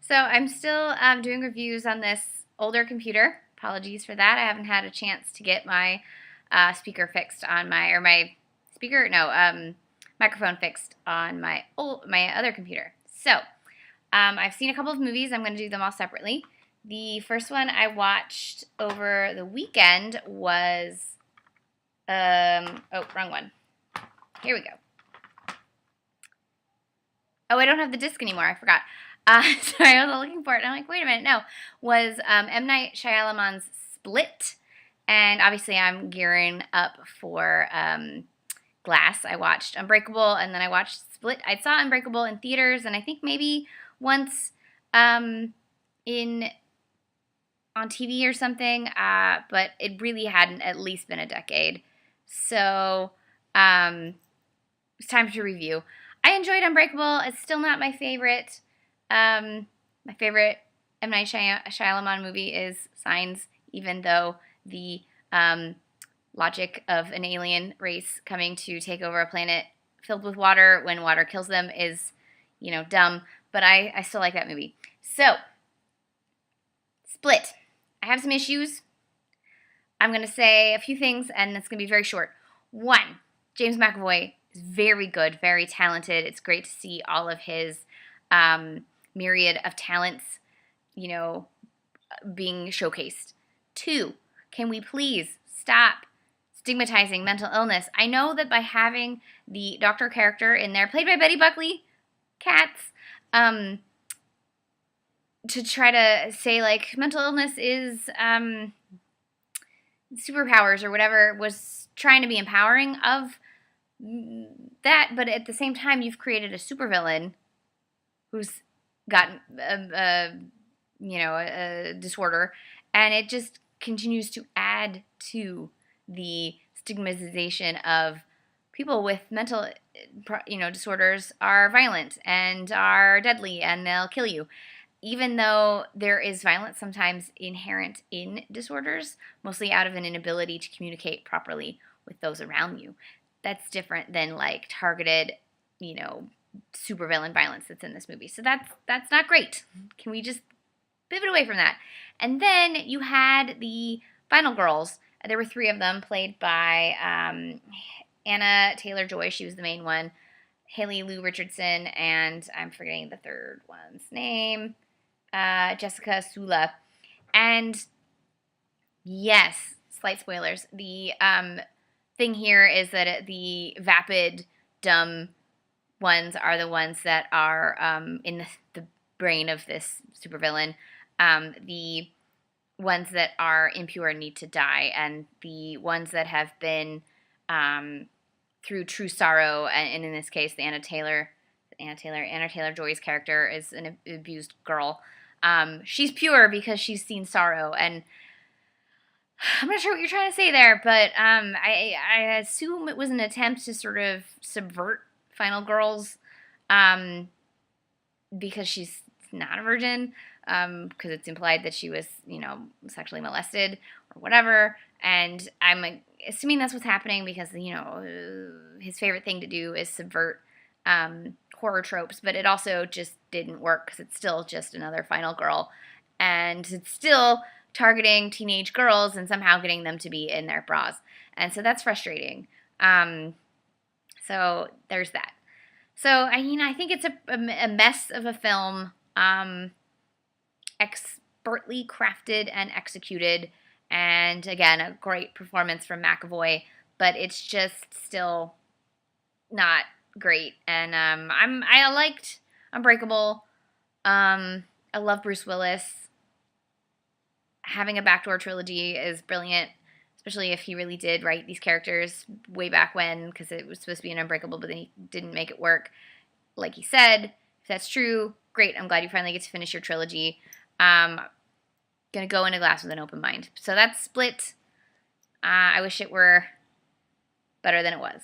So I'm still doing reviews on this older computer. Apologies for that. I haven't had a chance to get my speaker fixed on my speaker, no, microphone fixed on my other computer. So I've seen a couple of movies. I'm going to do them all separately. The first one I watched over the weekend was, oh, wrong one. Here we go. Oh, I don't have the disc anymore. I forgot. Sorry, I was looking for it, and I'm like, wait a minute, no. Was M. Night Shyamalan's Split, and obviously I'm gearing up for Glass. I watched Unbreakable, and then I watched Split. I saw Unbreakable in theaters, and I think maybe once on TV or something, but it really hadn't at least been a decade. So it's time to review. I enjoyed Unbreakable. It's still not my favorite. My favorite M. Night Shyamalan movie is Signs, even though the logic of an alien race coming to take over a planet filled with water when water kills them is, dumb. But I still like that movie. So, Split. I have some issues. I'm going to say a few things, and it's going to be very short. One, James McAvoy is very good, very talented. It's great to see all of his myriad of talents, being showcased. Two, can we please stop stigmatizing mental illness? I know that by having the doctor character in there, played by Betty Buckley, Cats, to try to say, like, mental illness is superpowers or whatever, was trying to be empowering of that, but at the same time, you've created a supervillain who's got a disorder, and it just continues to add to the stigmatization of people with mental, disorders are violent and are deadly and they'll kill you. Even though there is violence sometimes inherent in disorders, mostly out of an inability to communicate properly with those around you. That's different than like targeted, supervillain violence that's in this movie. So that's not great. Can we just pivot away from that? And then you had the final girls. There were three of them, played by Anya Taylor-Joy. She was the main one. Haley Lou Richardson, and I'm forgetting the third one's name. Jessica Sula. And yes, slight spoilers. The thing here is that the vapid, dumb ones are the ones that are in the brain of this supervillain. The ones that are impure need to die, and the ones that have been through true sorrow, and in this case, Anna Taylor-Joy's character is an abused girl. She's pure because she's seen sorrow, and I'm not sure what you're trying to say there, but I assume it was an attempt to sort of subvert Final Girls, because she's not a virgin, because it's implied that she was, sexually molested or whatever, and I'm assuming that's what's happening because, his favorite thing to do is subvert horror tropes, but it also just didn't work because it's still just another Final Girl, and it's still targeting teenage girls and somehow getting them to be in their bras, and so that's frustrating. So there's that. So I think it's a mess of a film, expertly crafted and executed, and again, a great performance from McAvoy, but it's just still not great. And I liked Unbreakable. I love Bruce Willis. Having a backdoor trilogy is brilliant, especially if he really did write these characters way back when, because it was supposed to be an Unbreakable, but then he didn't make it work like he said. If that's true, great. I'm glad you finally get to finish your trilogy. Gonna go into Glass with an open mind. So that's Split. I wish it were better than it was.